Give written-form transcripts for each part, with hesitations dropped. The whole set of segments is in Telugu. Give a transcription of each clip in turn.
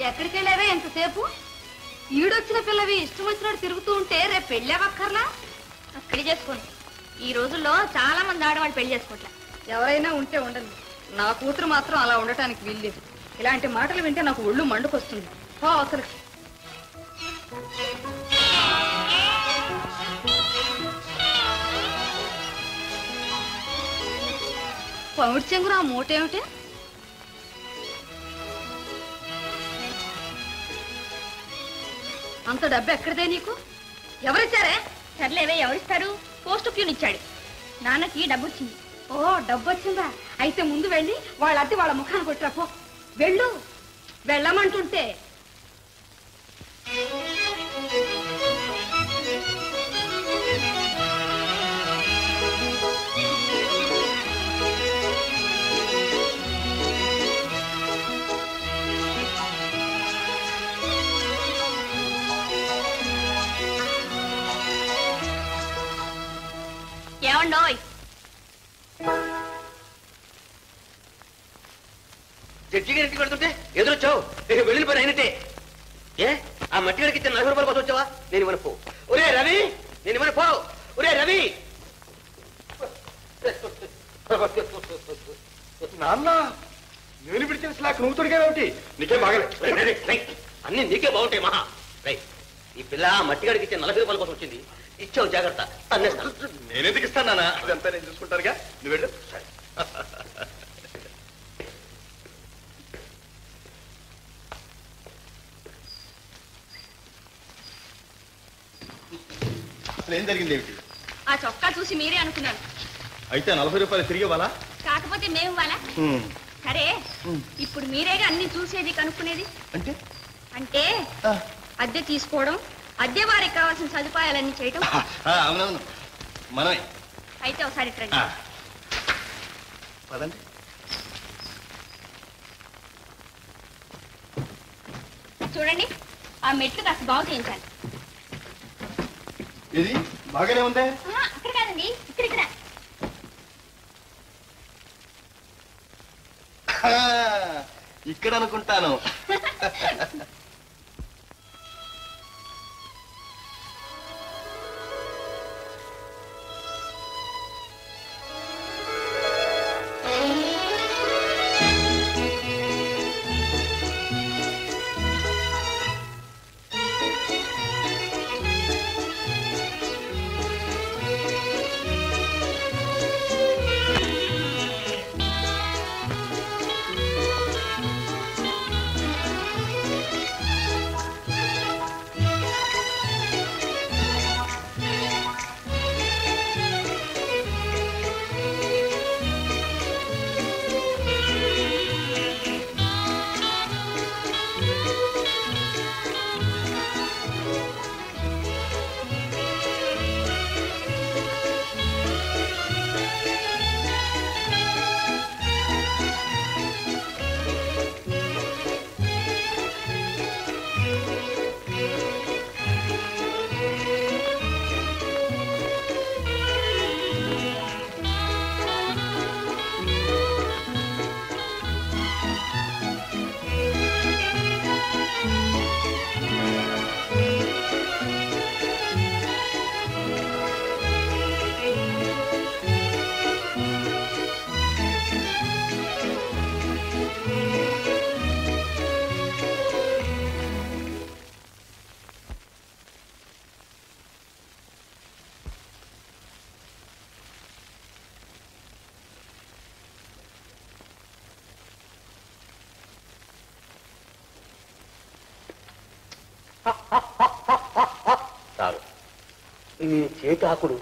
ఎక్కడికి వెళ్ళావే ఎంతసేపు? ఈడొచ్చిన పిల్లవి ఇష్టం వచ్చినట్టు తిరుగుతూ ఉంటే రేపు పెళ్ళవక్కర్లా? పెళ్లి చేసుకోను. ఈ రోజుల్లో చాలా మంది ఆడవాళ్ళు పెళ్లి చేసుకోవట్లే. ఎవరైనా ఉంటే ఉండండి, నా కూతురు మాత్రం అలా ఉండటానికి వీల్లేదు. ఇలాంటి మాటలు వింటే నాకు ఒళ్ళు మండుకొస్తుంది. అవసరం పౌడి చెంగురు ఆ మూట ఏమిటి? అంత డబ్బు ఎక్కడిదే నీకు? ఎవరిచ్చారే? సర్లేవే, ఎవరిస్తారు? పోస్ట్ ప్యూన్ ఇచ్చాడు. నాన్నకి డబ్బు వచ్చింది. ఓ, డబ్బు వచ్చిందా? అయితే ముందు వెళ్ళి వాళ్ళ అద్దె వాళ్ళ ముఖాన్ని కొట్టిరా పో. వెళ్ళు, వెళ్ళమంటుంటే. ఏమండోయ్, జడ్జి గారి ఇంటికి వెళ్తుంటే ఎదురొచ్చావు. వెళ్ళిన పని అయినట్టే. ఏ ఆ మట్టి గడికి ఇచ్చిన 40 రూపాయల కోసం వచ్చావా? నేను ఇవ్వను పో. ఒరే రవి, నేను ఇవ్వను పో. ఒరే రవి. నాన్న, నేను పిలిచిన స్లాక్ నువ్వు తొడిగావేమిటి? నీకేం బాగలే. అన్ని నీకే బాగుంటాయి మహా. రై, ఈ పిల్ల మట్టి గడికి ఇచ్చిన 40 రూపాయల కోసం వచ్చింది. ఇచ్చావు, జాగ్రత్త. అన్నేస్తాను. నేనెందుకు ఇస్తాను నాన్న? అదంతా నేను చూసుకుంటానుగా. నువ్వు వెళ్ళు. అసలు ఏం జరిగింది ఏమిటి? ఆ చొక్కా చూసి మీరే అనుకున్నాను. అయితే 40 రూపాయలు తిరిగి ఇవ్వాలా? కాకపోతే మేము ఇవ్వాలా? సరే, ఇప్పుడు మీరేగా అన్ని చూసేది, కనుక్కునేది. అంటే అంటే అద్దె తీసుకోవడం, అద్దె వారికి కావాల్సిన సదుపాయాలన్నీ చేయటం. అవునవును, మనమే. అయితే ఒకసారి రండి. పదండి. చూడండి, ఆ మెట్లు కాస్త బాగు చేయించాలి. ఇది బాగానే ఉందే. అక్కడ కాదండి, ఇక్కడ. ఇక్కడ అనుకుంటాను. చాలు, నీ చేతి ఆకులు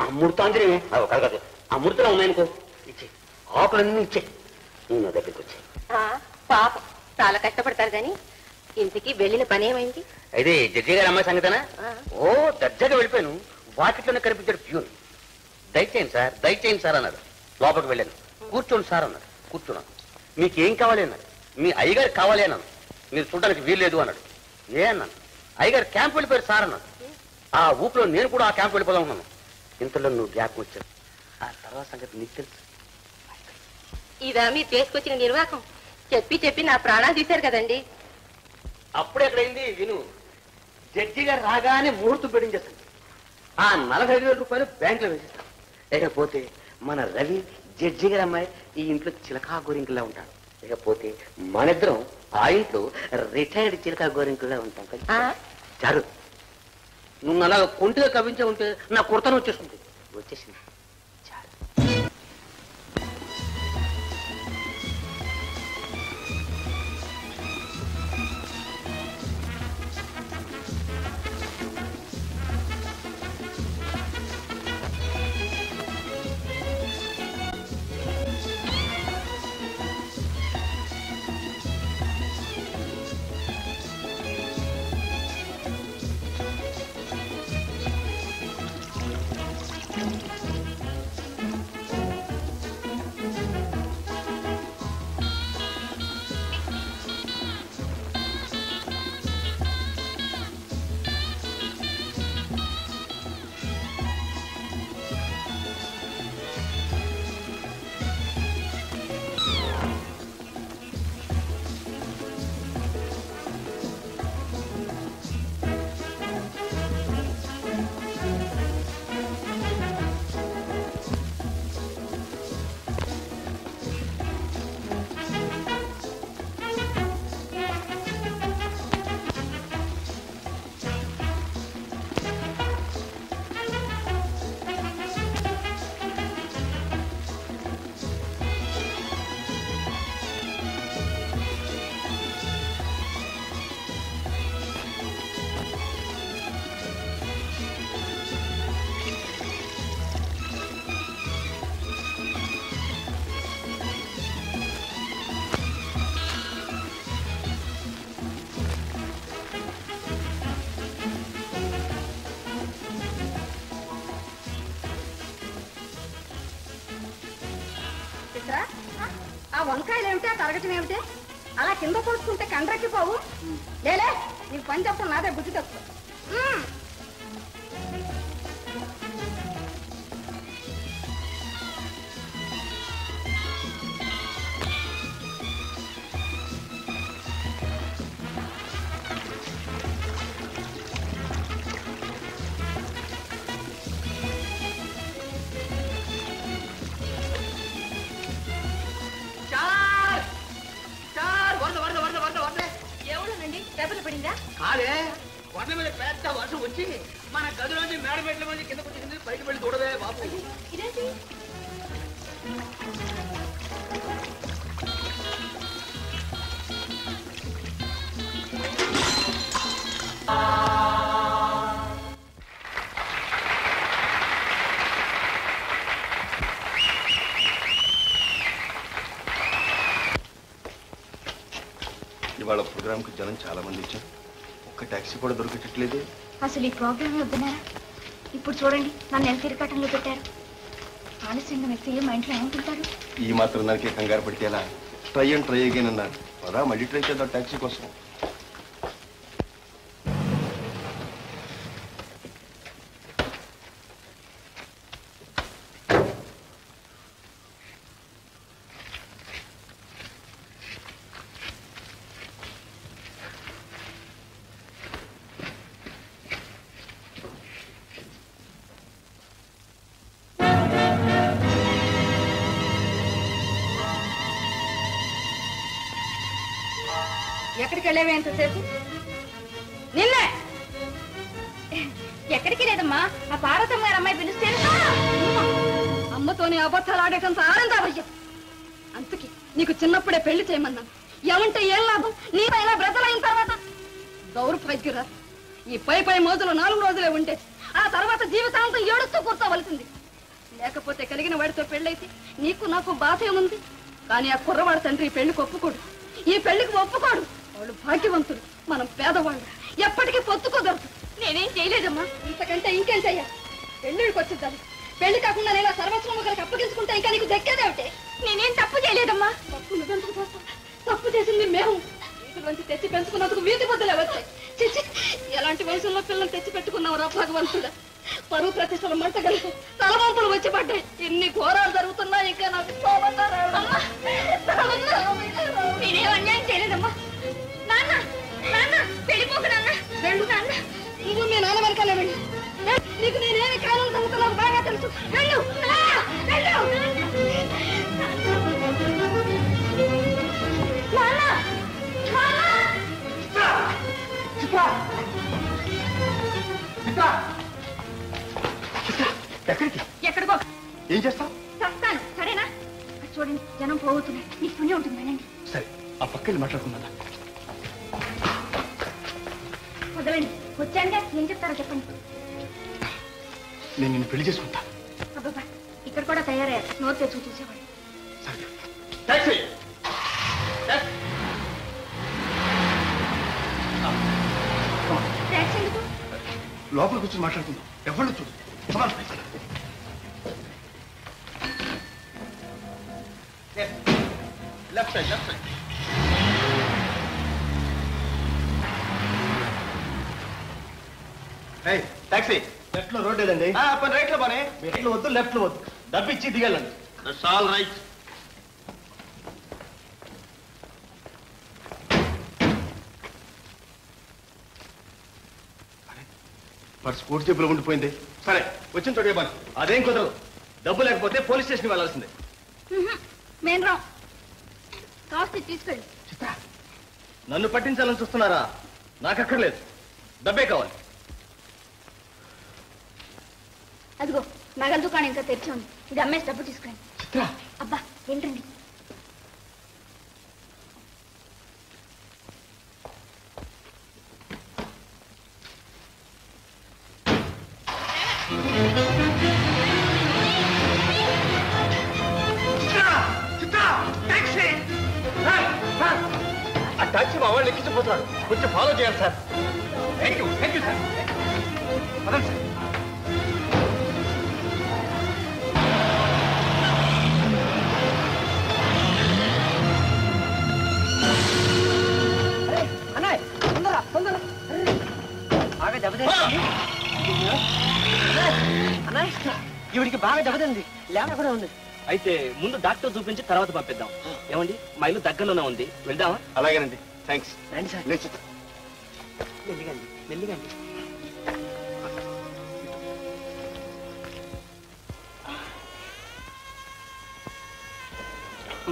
అమృతాంజనే కాదు, అమృతలా ఉన్నాయనుకో. ఇచ్చే ఆకులన్నీ ఇచ్చే. నేను దగ్గరికి వచ్చే. పాపం చాలా కష్టపడతారు కానీ ఇంటికి వెళ్ళిన పని ఏమైంది? అయితే జడ్జి గారి అమ్మాయి సంగతనా? ఓ, దర్జాగా వెళ్ళిపోయాను. వాకిట్లోనే కనిపించాడు ప్యూన్. దయచేయండి సార్, దయచేయండి సార్ అన్నాడు. లోపలికి వెళ్ళాను. కూర్చోండి సార్ అన్నాడు. కూర్చున్నాను. మీకేం కావాలి అన్నాడు. మీ అయ్యగారికి కావాలి అన్నాను. మీరు చూడడానికి వీల్లేదు అన్నాడు. ఏ అన్నాను. అయ్యగారు క్యాంప్ వెళ్ళిపోయారు సార్ అన్నాడు. ఆ ఊపిలో నేను కూడా ఆ క్యాంప్ వెళ్ళిపోదాం ఉన్నాను. ఇంతలో నువ్వు జ్ఞాపకం వచ్చావు. ఆ తర్వాత సంగతి నీకు తెలుసు. ఇదా మీరు చేసుకొచ్చిన నిర్వాహకం? చెప్పి చెప్పి నా ప్రాణాలు తీశారు కదండి. అప్పుడు ఎక్కడైంది విను. జడ్జి గారు రాగానే ముహూర్తం పెట్టించేస్తాను. ఆ 45,000 రూపాయలు బ్యాంకులో వేసేస్తాం. లేకపోతే మన రవి జడ్జి గారి అమ్మాయి ఈ ఇంట్లో చిలకా గోరింకలా ఉంటాడు. లేకపోతే మనిద్దరం ఆ ఇంట్లో రిటైర్డ్ చిలకా గోరింకలా ఉంటాం కదా. చారు నువ్వు అలా కొంటిగా కవించే ఉంటే నా కుర్తను వచ్చేస్తుంది. వచ్చేసింది చాలు. ఆ వంకాయలు ఏమిటి, ఆ తరగటం ఏమిటి? అలా కింద పోసుకుంటే కండ్రకి పోవు. లేలే నీకు పని చెప్పు, నాదే బుద్ధి తప్పు. కాదే కొండ మీద పెద్ద వర్షం వచ్చి మన గదిలోంచి మేడబెట్ల మంది కింద వచ్చేసింది. బయట వెళ్ళి చూడవే బాబు. ఇదేంటి? ఇవాళ ప్రోగ్రామ్ కి జనం చాలా మంది వచ్చారు. ఒక్క టాక్సీ కూడా దొరికేటట్లేదే. అసలు ఈ ప్రోగ్రామ్ వద్దున్నారా? ఇప్పుడు చూడండి, నన్ను ఎంత తిరగటంలో పెట్టారు. ఆలస్యంగా వ్యక్తి మా ఇంట్లో ఏమనుకుంటారు? ఈ మాత్రం దానికి కంగారు పడితే ఎలా? ట్రై అండ్ ట్రై అగైన్ అన్నారు. పదా మళ్ళీ ట్రై చేద్దాం టాక్సీ కోసం. ఎక్కడికి వెళ్ళావే ఎంతసేపు? నిన్నే. ఎక్కడికి లేదమ్మా, ఆ పార్వతమ్మ గారు అమ్మాయి పిలిస్తే అమ్మతోని అబద్ధాలు ఆడేటంత ఆనందవయ్య. అందుకే నీకు చిన్నప్పుడే పెళ్లి చేయమన్నాను. ఏమంటే ఏం లాభం? నీ పైన బ్రతలైన తర్వాత దౌర్భాగ్యురా. ఈ పై మోజులు 4 రోజులే ఉంటే ఆ తర్వాత జీవితాంతం ఏడుస్తూ కూర్చోవలసింది. లేకపోతే కలిగిన వాడితో పెళ్ళైతే నీకు నాకు బాధ ఏముంది? కానీ ఆ కుర్రవాడు తండ్రి ఈ పెళ్లికి ఒప్పుకోడు, ఈ పెళ్లికి ఒప్పుకోడు. వాళ్ళు భాగ్యవంతులు, మనం పేదవాళ్ళు. ఎప్పటికీ పొత్తుకోదొరదు. నేనేం చేయలేదమ్మా. ఇంతకంటే ఇంకేం చెయ్యా? పెళ్లిడికి వచ్చిద్దాం. పెళ్లి కాకుండా నేను సర్వస్వం ఒకరికి అప్పగించుకుంటే ఇంకా నీకు దక్కేదేమిటే? నేనేం తప్పు చేయలేదమ్మా. తప్పు నువ్వెందుకు చేస్తావు? తప్పు చేసింది మేము. వీటిలోంచి తెచ్చి పెంచుకున్నందుకు వీధి బొద్దులే వచ్చాయి. ఎలాంటి వయసులో పిల్లలు తెచ్చి పెట్టుకున్నావు రా భగవంతుడా. పరువు ప్రతిష్టలు మంట కలిసి తలవంపులు వచ్చి పడ్డాయి. ఎన్ని ఘోరాలు జరుగుతున్నా ఇంకా నాకు నేనేం నీకు నేనేమి కారణం సంగతి నాకు బాగా తెలుసు. వెళ్ళు వెళ్ళు. ఎక్కడికో ఏం చేస్తావు? చస్తాను, సరేనా? చూడండి, జనం పోగుతున్నాయి. నీకు పుణ్యం ఉంటుంది, వెళ్ళండి. సరే, ఆ పక్కకి మాట్లాడుకుందా. వదలండి, వచ్చానుగా. ఏం చెప్తారో చెప్పండి. నేను నిన్ను పెళ్లి చేసుకుంటా. అబ్బాబా, ఇక్కడ కూడా తయారయ్యారు. నోరు తెచ్చుకు చూసేవాడు. సరే, టాక్సీ. ట్యాక్సీ ఎందుకు? లోపల కూర్చొని మాట్లాడుకుందాం. ఎవరు చూడు. Left side, left side. Taxi. Left లో రోడ్ లేదండి. రైట్ లో పోనీ. రైట్ లో వద్దు, లెఫ్ట్ లో వద్దు. డబ్బు ఇచ్చి దిగాలండి. That's all right. మరి స్పోర్ట్స్ జేబులో ఉండిపోయింది. సరే, వచ్చిన తోడే పని. అదేం కుదరదు. డబ్బు లేకపోతే పోలీస్ స్టేషన్ వెళ్ళాల్సిందే. మేము రాం. కాస్త తీసుకెళ్ళి. చిత్ర, నన్ను పట్టించాలని చూస్తున్నారా? నాకు అక్కర్లేదు, డబ్బే కావాలి. అదిగో నగల దుకాణం ఇంకా తెరిచి ఉంది. ఇది అమ్మేసి డబ్బు తీసుకురండి. చిత్ర, అబ్బా ఏంటండి? ఆ టాక్సీ మా వాళ్ళు ఎక్కించిపోతున్నాడు. కొంచెం ఫాలో చేయాలి సార్. Thank you sir. పదండి సార్. ఈవిడికి బాగా దెబ్బతింది. లేక కూడా ఉంది. అయితే ముందు డాక్టర్ చూపించి తర్వాత పంపిద్దాం. ఏమండి, మా ఇల్లు దగ్గరలోనే ఉంది, వెళ్దామా? అలాగేనండి, థ్యాంక్స్. రండి సార్. మెల్లిగండి, మెల్లిగండి.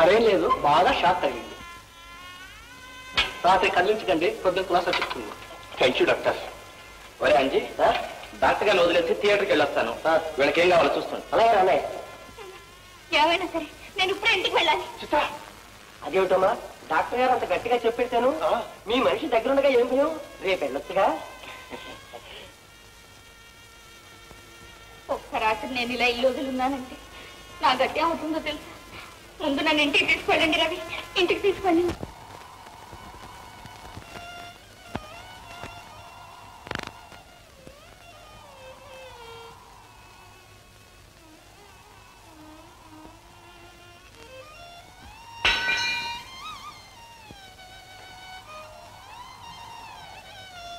మరేం లేదు, బాగా షాక్ తగిలింది. రాత్రి కదిలించకండి, పొద్దున క్లాస్ చెప్తుంది. Thank you doctor. ఒరే అంజీ, డాక్టర్ గారిని వదిలేసి థియేటర్కి వెళ్ళొస్తాను. వీళ్ళకి ఏం కావాలో చూస్తాను. అలాగే అలాగే. ఏమైనా సరే నేను ఇప్పుడు ఇంటికి వెళ్ళాలి. చిత్త, అదేమిటమ్మా, డాక్టర్ గారు అంత గట్టిగా చెప్పేశాను. మీ మనిషి దగ్గరుండగా ఏం భయం? రేపు వెళ్ళొచ్చుగా. ఒక్క రాత్రి నేను ఇలా ఇల్లు వదిలిన్నానంటే నా గట్టి అవుతుందో తెలుసా? ముందు నన్ను ఇంటికి తీసుకెళ్ళండి రవి, ఇంటికి తీసుకెళ్ళండి.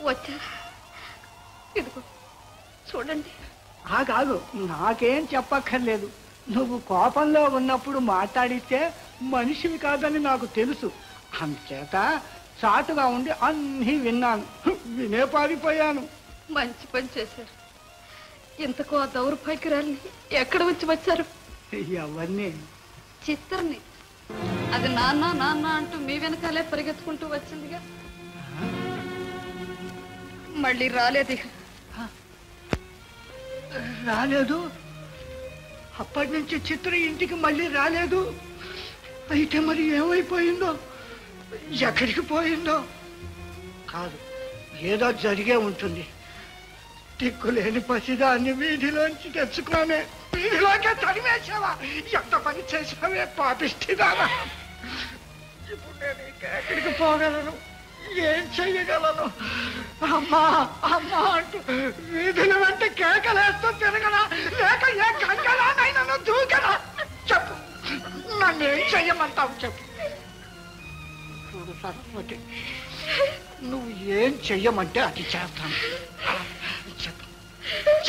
వచ్చా, ఇదిగో చూడండి. కాదు, నాకేం చెప్పక్కర్లేదు. నువ్వు కోపంలో ఉన్నప్పుడు మాట్లాడితే మనిషివి కాదని నాకు తెలుసు. అందుచేత చాటుగా ఉండి అన్నీ విన్నాను, వినే పారిపోయాను. మంచి పని చేశారు. ఇంతకు ఆ దౌర్భాగ్యరాల్ని ఎక్కడ వచ్చి వచ్చారు? ఎవరిని? చిత్రని. అది నాన్న నాన్న అంటూ మీ వెనకాలే పరిగెత్తుకుంటూ వచ్చిందిగా. మళ్ళీ రాలేదు. రాలేదు? అప్పటి నుంచి చిత్ర ఇంటికి మళ్ళీ రాలేదు. అయితే మరి ఏమైపోయిందో, ఎక్కడికి పోయిందో? కాదు, ఏదో జరిగే ఉంటుంది. దిక్కులేని పసిదాన్ని వీధిలోంచి తెచ్చుకోనే వీధిలోకే తరిమేసావా? ఎంత పని చేసావే పాపిష్టిదానా! ఇప్పుడు నేను ఎక్కడికి పోగలను? ఏం చెయ్యగలను? అమ్మా అమ్మా అంటూ వీధుల వెంట కేకలేస్తూ తిరగనా, లేక ఏ గంగలానైనా దూకనా? చెప్పు, నన్ను ఏం చెయ్యమంటావు? చెప్పు. చూడు సరస్వతి, నువ్వు ఏం చెయ్యమంటే అది చేస్తాను. చెప్పు,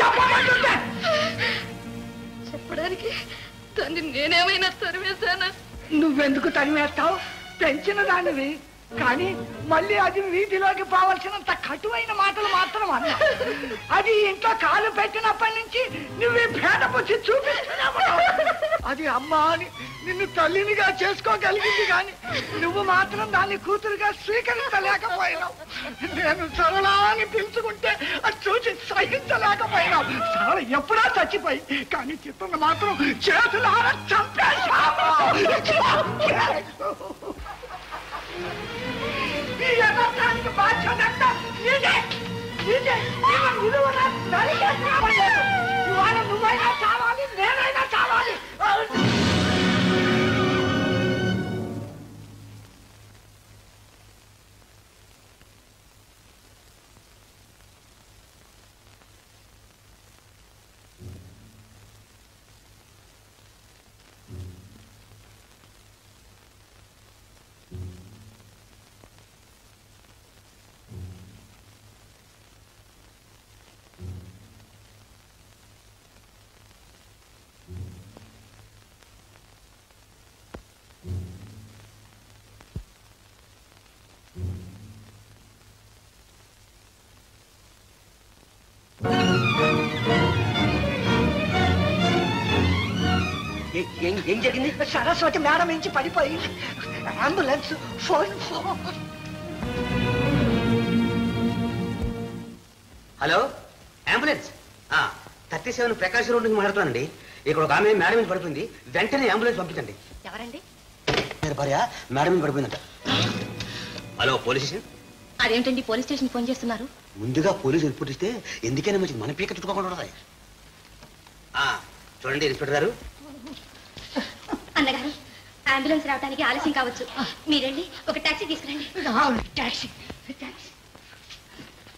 చెప్పమంటుంటే. చెప్పడానికి దాన్ని నేనేమైనా తరివేశానా? నువ్వెందుకు తరిమేస్తావు? పెంచిన దానివి. కానీ మళ్ళీ అది వీధిలోకి పోవలసినంత కటువైన మాటలు మాత్రం అన్నా. అది ఇంట్లో కాలు పెట్టినప్పటి నుంచి నువ్వు భేద బుద్ధి చూపిస్తున్నావు. అది అమ్మ అని నిన్ను తల్లినిగా చేసుకోగలిగింది కానీ నువ్వు మాత్రం దాన్ని కూతురుగా స్వీకరించలేకపోయినావు. నేను సరళ అని పిలుచుకుంటే అది చూసి సహించలేకపోయినావు. సరళ ఎప్పుడా చచ్చిపోయి కానీ చిత్రం మాత్రం చేతులారా చంపేశావు. ఈ యథార్థానికి బాధ్యత నీదే. ఇవాళ నువ్వైనా చావాలి, నేనైనా చావాలి. ఏం జరిగింది? సరస్వతి మేడం నుంచి పడిపోయి ambulance phone. Hello, ambulance 37 Prakash road నుంచి మాట్లాడుతానండి. ఇక్కడ ఒక ఆమె మేడం నుంచి పడిపోయింది. వెంటనే అంబులెన్స్ పంపించండి. ఎవరండి? భార్య మేడం నుంచి పడిపోయిందంట. Hello, police station. అదేంటండి పోలీస్ స్టేషన్ ఫోన్ చేస్తున్నారు? ముందుగా పోలీసు రిపోర్ట్ ఇస్తే ఎందుకైనా మంచిది, మన పీక చుట్టుకోకుండా ఉంటాయి. చూడండి ఇన్స్పెక్టర్ గారు. అన్నగారు, అంబులెన్స్ రావడానికి ఆలస్యం కావచ్చు. మీరండి ఒక టాక్సీ తీసుకురండి. టాక్సీ